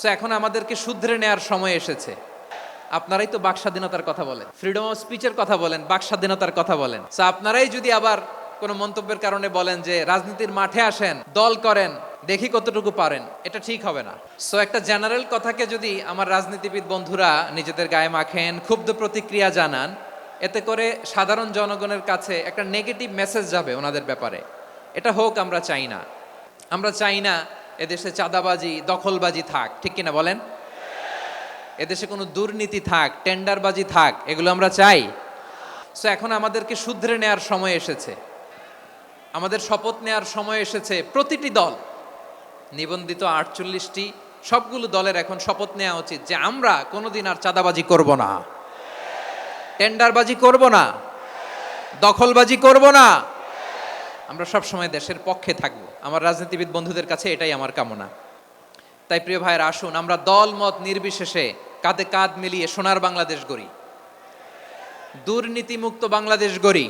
So এখন আমাদেরকে শুধরে নেওয়ার সময় এসেছে। আপনারাই তো বাক স্বাধীনতার কথা বলেন, ফ্রিডম অফ স্পিচের কথা বলেন, বাক স্বাধীনতার কথা বলেন। সো আপনারাই যদি আবার কোনো মন্তব্যের কারণে বলেন যে রাজনীতির মাঠে আসেন, দল করেন, দেখি কতটুকু পারেন, এটা ঠিক হবে না। সো একটা জেনারেল কথাকে যদি আমার রাজনীতিবিদ বন্ধুরা নিজেদের গায়ে মাখেন, ক্ষুব্ধ প্রতিক্রিয়া জানান, এতে করে সাধারণ জনগণের কাছে একটা নেগেটিভ মেসেজ যাবে ওনাদের ব্যাপারে। এটা হোক আমরা চাই না। আমরা চাই না এদেশে চাঁদাবাজি, দখলবাজি থাক, ঠিক কিনা বলেন? এদেশে কোনো দুর্নীতি থাক, টেন্ডারবাজি থাক, এগুলো আমরা চাই। সো এখন আমাদেরকে শুধরে নেওয়ার সময় এসেছে, আমাদের শপথ নেওয়ার সময় এসেছে। প্রতিটি দল, নিবন্ধিত 48টি, সবগুলো দলের এখন শপথ নেওয়া উচিত যে আমরা কোনোদিন আর চাঁদাবাজি করব না, টেন্ডারবাজি করব না, দখলবাজি করব না। আমরা সব সময় দেশের পক্ষে থাকব। আমার রাজনীতিবিদ বন্ধুদের কাছে এটাই আমার কামনা। তাই প্রিয় ভাইয়েরা, আসুন আমরা দল মত নির্বিশেষে কাঁধে কাঁধ মিলিয়ে সোনার বাংলাদেশ গড়ি, দুর্নীতিমুক্ত বাংলাদেশ গড়ি।